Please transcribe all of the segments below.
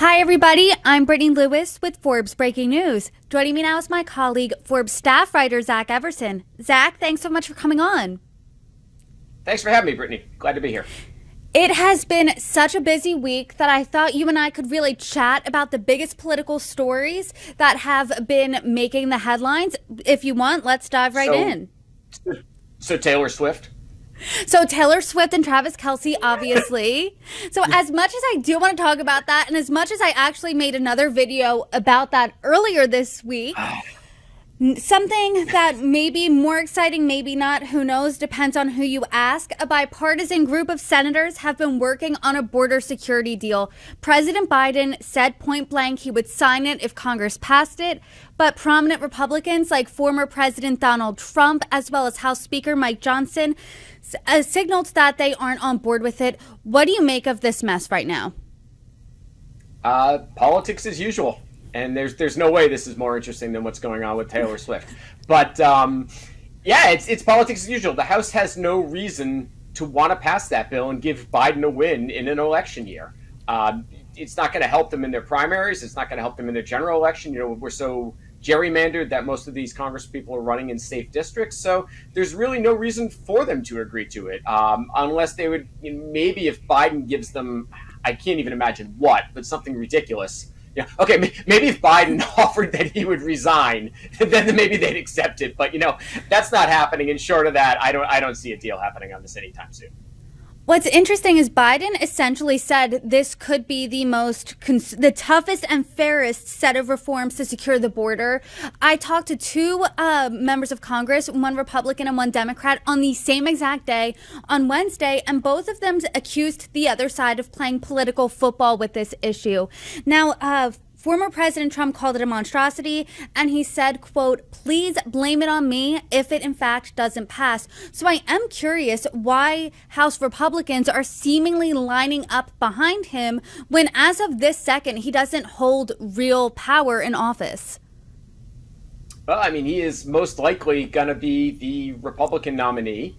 Hi, everybody. I'm Brittany Lewis with Forbes Breaking News. Joining me now is my colleague, Forbes staff writer, Zach Everson. Zach, thanks so much for coming on. Thanks for having me, Brittany. Glad to be here. It has been such a busy week that I thought you and I could really chat about the biggest political stories that have been making the headlines. If you want, let's dive right in. So Taylor Swift? So Taylor Swift and Travis Kelce, obviously. So as much as I do want to talk about that, and as much as I actually made another video about that earlier this week, something that may be more exciting, maybe not, who knows, depends on who you ask. A bipartisan group of senators have been working on a border security deal. President Biden said point blank he would sign it if Congress passed it, but prominent Republicans like former President Donald Trump, as well as House Speaker Mike Johnson, signaled that they aren't on board with it. What do you make of this mess right now? Politics as usual. And there's no way this is more interesting than what's going on with Taylor Swift. But yeah, it's politics as usual. The House has no reason to want to pass that bill and give Biden a win in an election year. It's not going to help them in their primaries. It's not going to help them in their general election. You know, we're so gerrymandered that most of these Congress people are running in safe districts. So there's really no reason for them to agree to it, unless they would, maybe if Biden gives them, I can't even imagine what, but something ridiculous. Yeah. Okay. Maybe if Biden offered that he would resign, then maybe they'd accept it. But that's not happening. And short of that, I don't see a deal happening on this anytime soon. What's interesting is Biden essentially said this could be the toughest and fairest set of reforms to secure the border. I talked to two members of Congress, one Republican and one Democrat, on the same exact day on Wednesday, and both of them accused the other side of playing political football with this issue. Now, former President Trump called it a monstrosity, and he said, quote, "Please blame it on me if it in fact doesn't pass." So I am curious why House Republicans are seemingly lining up behind him when, as of this second, he doesn't hold real power in office. Well, I mean, he is most likely going to be the Republican nominee.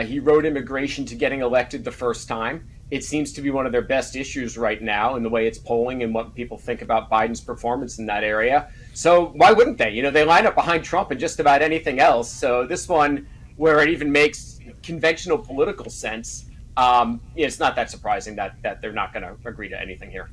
He rode immigration to getting elected the first time. It seems to be one of their best issues right now in the way it's polling and what people think about Biden's performance in that area. So why wouldn't they? They line up behind Trump in just about anything else. So this one, where it even makes conventional political sense, it's not that surprising that they're not going to agree to anything here.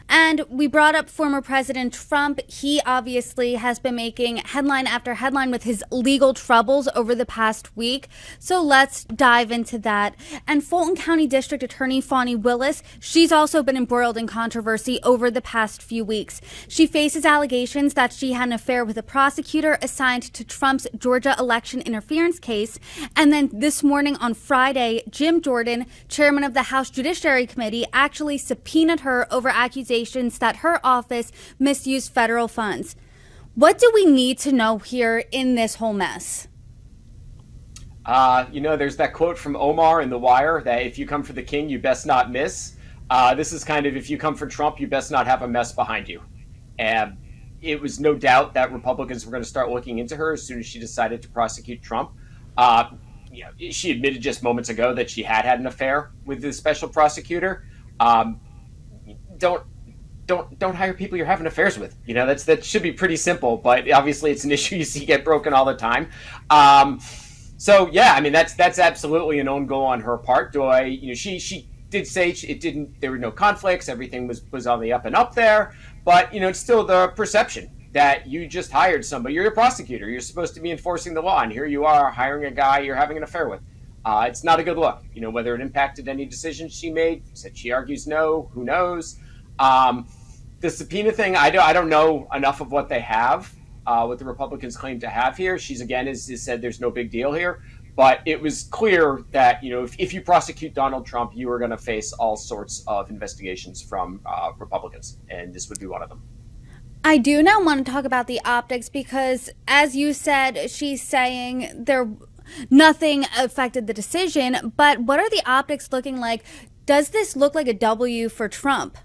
And we brought up former President Trump. He obviously has been making headline after headline with his legal troubles over the past week. So let's dive into that. And Fulton County District Attorney Fani Willis, she's also been embroiled in controversy over the past few weeks. She faces allegations that she had an affair with a prosecutor assigned to Trump's Georgia election interference case. And then this morning on Friday, Jim Jordan, chairman of the House Judiciary Committee, actually subpoenaed her over accusations that her office misused federal funds. What do we need to know here in this whole mess? There's that quote from Omar in The Wire that if you come for the king, you best not miss. This is kind of, if you come for Trump, you best not have a mess behind you. And it was no doubt that Republicans were going to start looking into her as soon as she decided to prosecute Trump. She admitted just moments ago that she had an affair with the special prosecutor. Don't hire people you're having affairs with. That should be pretty simple, but obviously it's an issue you see get broken all the time. So yeah, I mean that's absolutely an own goal on her part. She did say there were no conflicts, everything was on the up and up there, but it's still the perception that you just hired somebody. You're a prosecutor, you're supposed to be enforcing the law, and here you are hiring a guy you're having an affair with. It's not a good look. Whether it impacted any decisions she made, said she argues no, who knows. The subpoena thing, I don't know enough of what they have, what the Republicans claim to have here. She's again has said there's no big deal here, but it was clear that if you prosecute Donald Trump, you are going to face all sorts of investigations from Republicans, and this would be one of them. I do now want to talk about the optics because, as you said, she's saying nothing affected the decision, but what are the optics looking like? Does this look like a W for Trump?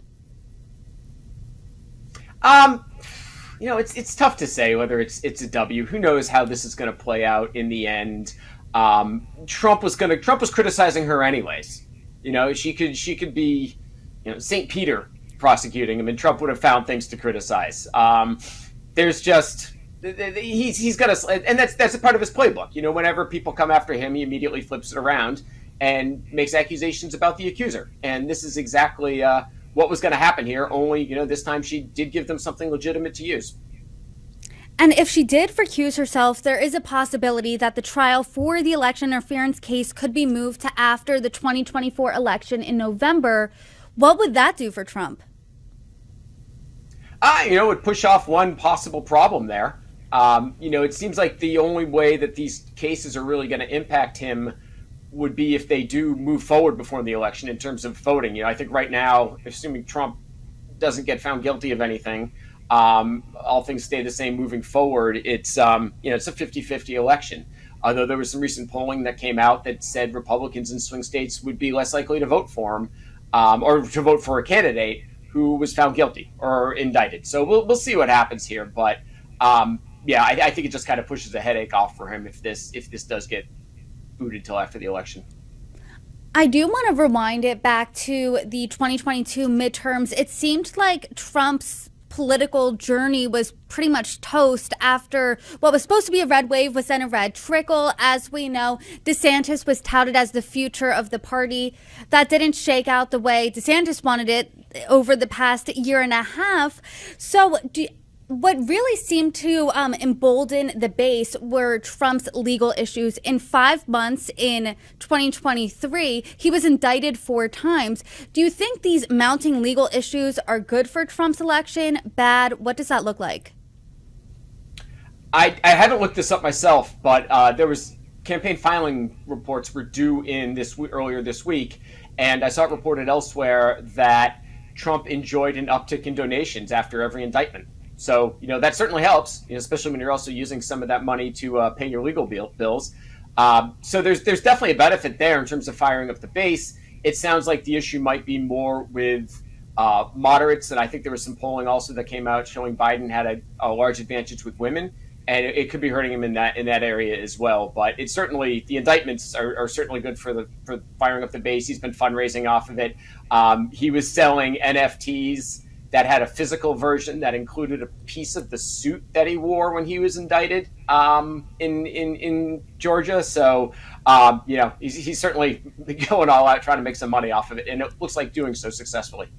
It's tough to say whether it's a W. Who knows how this is going to play out in the end. Trump was criticizing her anyways. She could be, St. Peter prosecuting him, and Trump would have found things to criticize. There's just he's got to, and that's a part of his playbook. You know, whenever people come after him, he immediately flips it around and makes accusations about the accuser. And this is exactly what was going to happen here. Only, you know, this time she did give them something legitimate to use. And if she did recuse herself, there is a possibility that the trial for the election interference case could be moved to after the 2024 election in November. What would that do for Trump? You know, it would push off one possible problem there. You know, it seems like the only way that these cases are really going to impact him would be if they do move forward before the election in terms of voting. You know, I think right now, assuming Trump doesn't get found guilty of anything, all things stay the same moving forward. It's, you know, it's a 50-50 election. Although there was some recent polling that came out that said Republicans in swing states would be less likely to vote for him, or to vote for a candidate who was found guilty or indicted. So we'll see what happens here. But yeah, I think it just kind of pushes a headache off for him if this does get booted till after the election. I do want to rewind it back to the 2022 midterms. It seemed like Trump's political journey was pretty much toast after what was supposed to be a red wave was then a red trickle. As we know, DeSantis was touted as the future of the party. That didn't shake out the way DeSantis wanted it over the past year and a half. So what really seemed to embolden the base were Trump's legal issues. In 5 months in 2023, he was indicted 4 times. Do you think these mounting legal issues are good for Trump's election? Bad? What does that look like? I haven't looked this up myself, but there was campaign filing reports were due in earlier this week, and I saw it reported elsewhere that Trump enjoyed an uptick in donations after every indictment. So, you know, that certainly helps, you know, especially when you're also using some of that money to pay your legal bills. So there's definitely a benefit there in terms of firing up the base. It sounds like the issue might be more with moderates, and I think there was some polling also that came out showing Biden had a large advantage with women, and it could be hurting him in that area as well. But it's certainly, the indictments are certainly good for firing up the base. He's been fundraising off of it. He was selling NFTs that had a physical version that included a piece of the suit that he wore when he was indicted in Georgia. So, you know, he's certainly going all out trying to make some money off of it, and it looks like doing so successfully.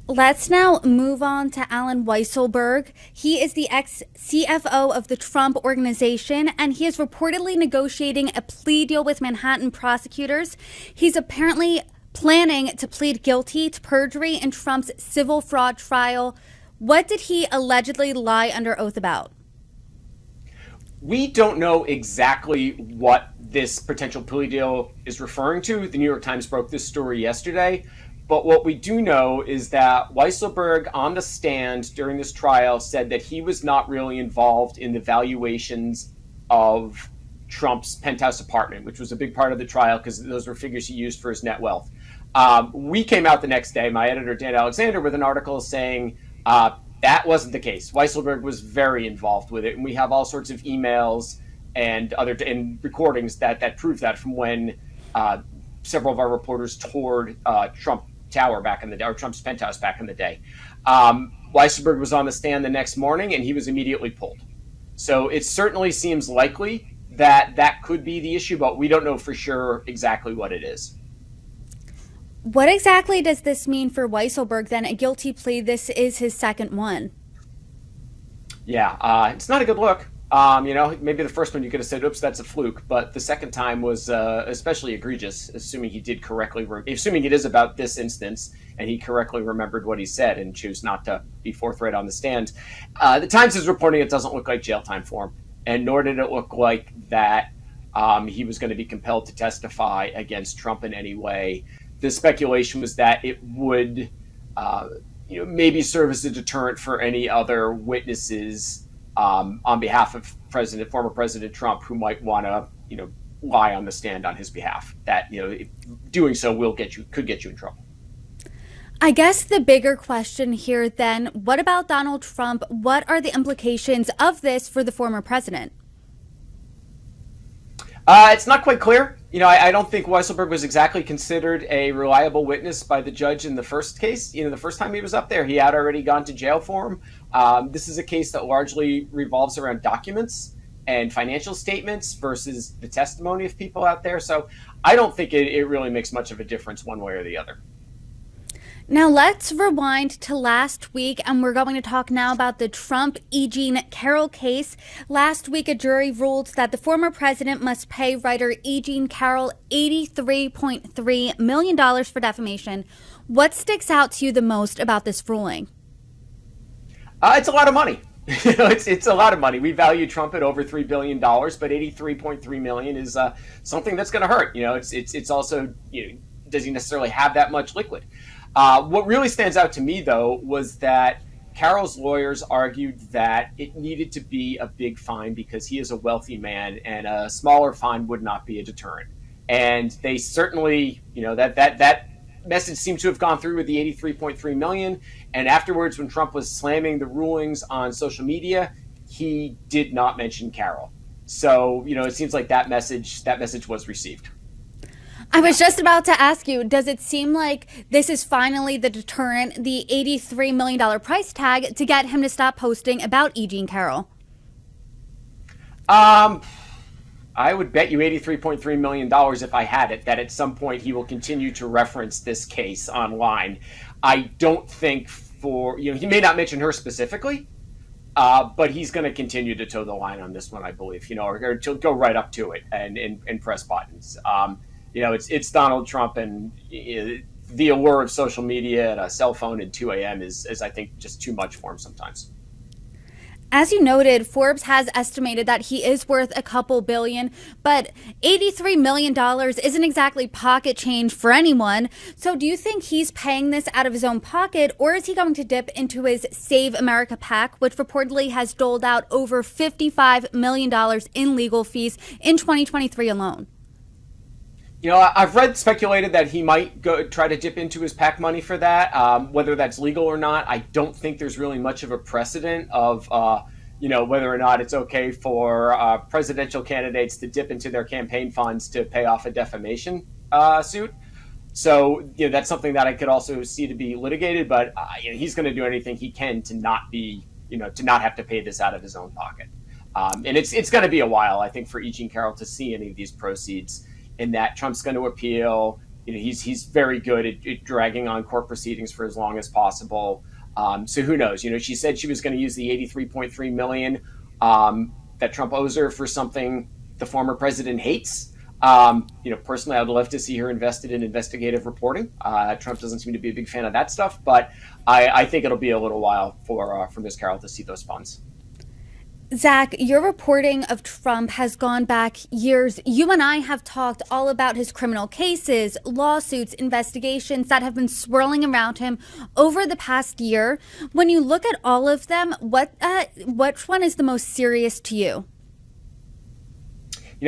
Let's now move on to Allen Weisselberg. He is the ex-CFO of the Trump Organization, and he is reportedly negotiating a plea deal with Manhattan prosecutors. He's apparently planning to plead guilty to perjury in Trump's civil fraud trial. What did he allegedly lie under oath about? We don't know exactly what this potential plea deal is referring to. The New York Times broke this story yesterday. But what we do know is that Weiselberg on the stand during this trial said that he was not really involved in the valuations of Trump's penthouse apartment, which was a big part of the trial because those were figures he used for his net wealth. We came out the next day, my editor, Dan Alexander, with an article saying that wasn't the case. Weiselberg was very involved with it. And we have all sorts of emails and recordings that prove that from when several of our reporters toured Trump Tower back in the day, or Trump's penthouse back in the day. Weiselberg was on the stand the next morning and he was immediately pulled. So it certainly seems likely that could be the issue, but we don't know for sure exactly what it is. What exactly does this mean for Weiselberg then? A guilty plea, this is his second one. Yeah, it's not a good look. You know, maybe the first one you could have said, oops, that's a fluke. But the second time was especially egregious, assuming he did correctly, assuming it is about this instance, and he correctly remembered what he said and chose not to be forthright on the stand. The Times is reporting it doesn't look like jail time for him, and nor did it look like that he was going to be compelled to testify against Trump in any way. The speculation was that it would, you know, maybe serve as a deterrent for any other witnesses on behalf of former President Trump who might want to, you know, lie on the stand on his behalf. That, you know, doing so could get you in trouble. I guess the bigger question here then, what about Donald Trump? What are the implications of this for the former president? It's not quite clear. I don't think Weiselberg was exactly considered a reliable witness by the judge in the first case. The first time he was up there, he had already gone to jail for him. This is a case that largely revolves around documents and financial statements versus the testimony of people out there. So I don't think it really makes much of a difference one way or the other. Now let's rewind to last week, and we're going to talk now about the Trump-E. Jean Carroll case. Last week, a jury ruled that the former president must pay writer E. Jean Carroll $83.3 million for defamation. What sticks out to you the most about this ruling? It's a lot of money. It's a lot of money. We value Trump at over $3 billion, but $83.3 million is something that's going to hurt. It's also, does he necessarily have that much liquid? What really stands out to me, though, was that Carroll's lawyers argued that it needed to be a big fine because he is a wealthy man and a smaller fine would not be a deterrent. And they certainly, that message seemed to have gone through with the $83.3 million. And afterwards, when Trump was slamming the rulings on social media, he did not mention Carroll. So, it seems like that message was received. I was just about to ask you, does it seem like this is finally the deterrent, the $83 million price tag to get him to stop posting about E. Jean Carroll? I would bet you $83.3 million if I had it, that at some point he will continue to reference this case online. I don't think he may not mention her specifically, but he's going to continue to toe the line on this one, I believe, or to go right up to it and press buttons. It's Donald Trump, and the allure of social media and a cell phone at 2 a.m. is, I think, just too much for him sometimes. As you noted, Forbes has estimated that he is worth a couple billion, but $83 million isn't exactly pocket change for anyone. So do you think he's paying this out of his own pocket, or is he going to dip into his Save America PAC, which reportedly has doled out over $55 million in legal fees in 2023 alone? I've speculated that he might go try to dip into his PAC money for that. Whether that's legal or not, I don't think there's really much of a precedent of, whether or not it's okay for presidential candidates to dip into their campaign funds to pay off a defamation suit. So, that's something that I could also see to be litigated. But he's going to do anything he can to not be, to not have to pay this out of his own pocket. And it's going to be a while, I think, for E. Jean Carroll to see any of these proceeds. In that Trump's going to appeal. He's very good at dragging on court proceedings for as long as possible. So who knows? She said she was going to use the $83.3 million that Trump owes her for something the former president hates. Personally, I'd love to see her invested in investigative reporting. Trump doesn't seem to be a big fan of that stuff, but I think it'll be a little while for Ms. Carroll to see those funds. Zach, your reporting of Trump has gone back years. You and I have talked all about his criminal cases, lawsuits, investigations that have been swirling around him over the past year. When you look at all of them, which one is the most serious to you?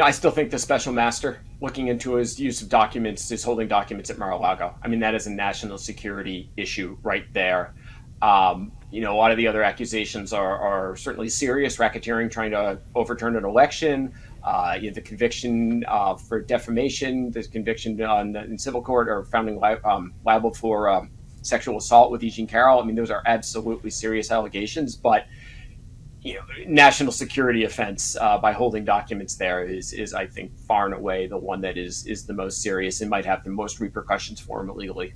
I still think the special master looking into his use of documents, his holding documents at Mar-a-Lago. I mean, that is a national security issue right there. A lot of the other accusations are certainly serious: racketeering, trying to overturn an election, the conviction for defamation, the conviction in civil court or founding liable for sexual assault with E. Jean Carroll. I mean, those are absolutely serious allegations, but national security offense by holding documents there is I think far and away the one that is the most serious and might have the most repercussions for him illegally.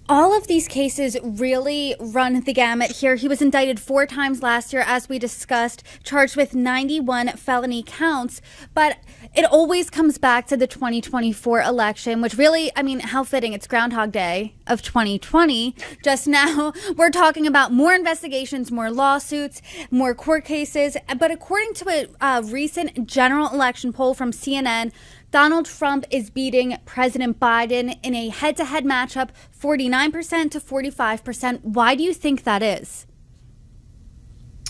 All of these cases really run the gamut here. He was indicted 4 times last year, as we discussed, charged with 91 felony counts. But it always comes back to the 2024 election, which really, how fitting. It's Groundhog Day of 2020. Just now, we're talking about more investigations, more lawsuits, more court cases. But according to a recent general election poll from CNN, Donald Trump is beating President Biden in a head-to-head matchup, 49% to 45%. Why do you think that is?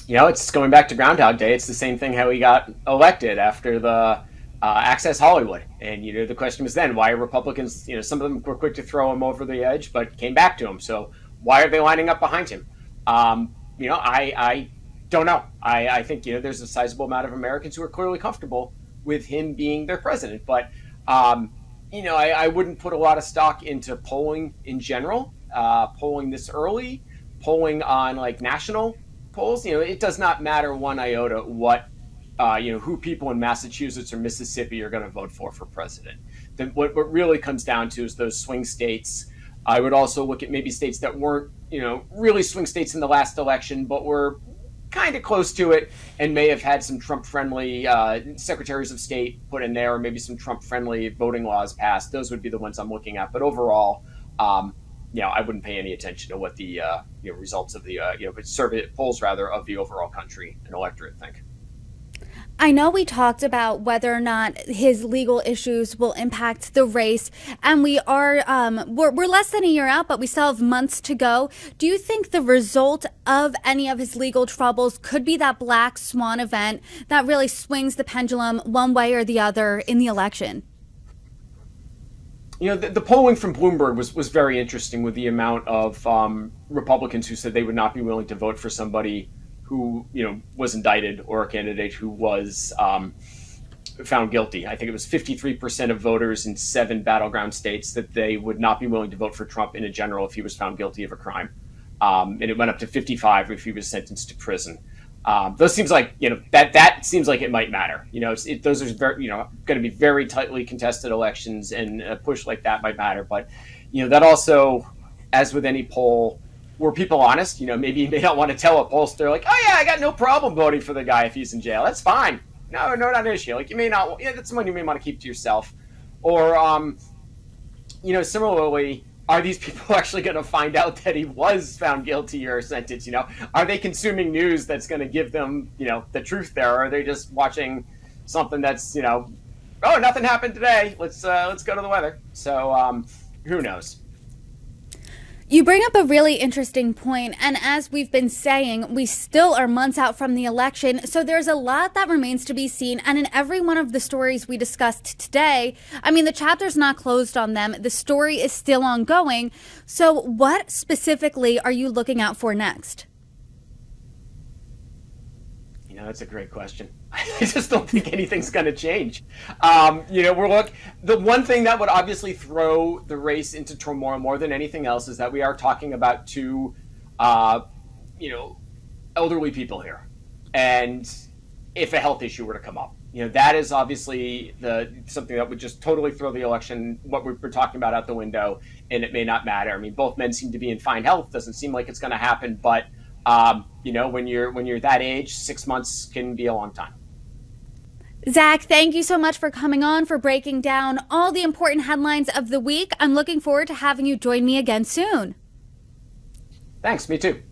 It's going back to Groundhog Day. It's the same thing how he got elected after the Access Hollywood. And, the question was then, why are Republicans, some of them were quick to throw him over the edge, but came back to him. So why are they lining up behind him? I don't know. I think, there's a sizable amount of Americans who are clearly comfortable with him being their president. But I wouldn't put a lot of stock into polling in general, polling this early, polling on like national polls. It does not matter one iota what who people in Massachusetts or Mississippi are going to vote for president. What really comes down to is those swing states. I would also look at maybe states that weren't, really swing states in the last election, but were kind of close to it and may have had some Trump-friendly secretaries of state put in there, or maybe some Trump-friendly voting laws passed. Those would be the ones I'm looking at. But overall, I wouldn't pay any attention to what the results of the survey polls rather of the overall country and electorate think. I know we talked about whether or not his legal issues will impact the race, and we are we're less than a year out, but we still have months to go. Do you think the result of any of his legal troubles could be that black swan event that really swings the pendulum one way or the other in the election? The polling from Bloomberg was very interesting, with the amount of Republicans who said they would not be willing to vote for somebody who was indicted, or a candidate who was found guilty. I think it was 53% of voters in 7 battleground states that they would not be willing to vote for Trump in a general if he was found guilty of a crime, and it went up to 55 if he was sentenced to prison. Those seems like that seems like it might matter. Those are very going to be very tightly contested elections, and a push like that might matter. But that also, as with any poll, were people honest? Maybe you may not want to tell a pollster like, oh yeah, I got no problem voting for the guy if he's in jail. That's fine. No, not an issue. Like, you may not. That's someone you may want to keep to yourself. Or similarly, are these people actually going to find out that he was found guilty or sentenced? Are they consuming news that's going to give them the truth there? Or are they just watching something that's oh, nothing happened today, let's go to the weather? So who knows? You bring up a really interesting point, and as we've been saying, we still are months out from the election, so there's a lot that remains to be seen. And in every one of the stories we discussed today, the chapter's not closed on them. The story is still ongoing. So what specifically are you looking out for next? That's a great question. I just don't think anything's going to change. The one thing that would obviously throw the race into turmoil more than anything else is that we are talking about 2, elderly people here. And if a health issue were to come up, that is obviously something that would just totally throw the election, what we're talking about, out the window, and it may not matter. Both men seem to be in fine health. Doesn't seem like it's going to happen, but when you're that age, 6 months can be a long time. Zach, thank you so much for coming on, for breaking down all the important headlines of the week. I'm looking forward to having you join me again soon. Thanks, me too.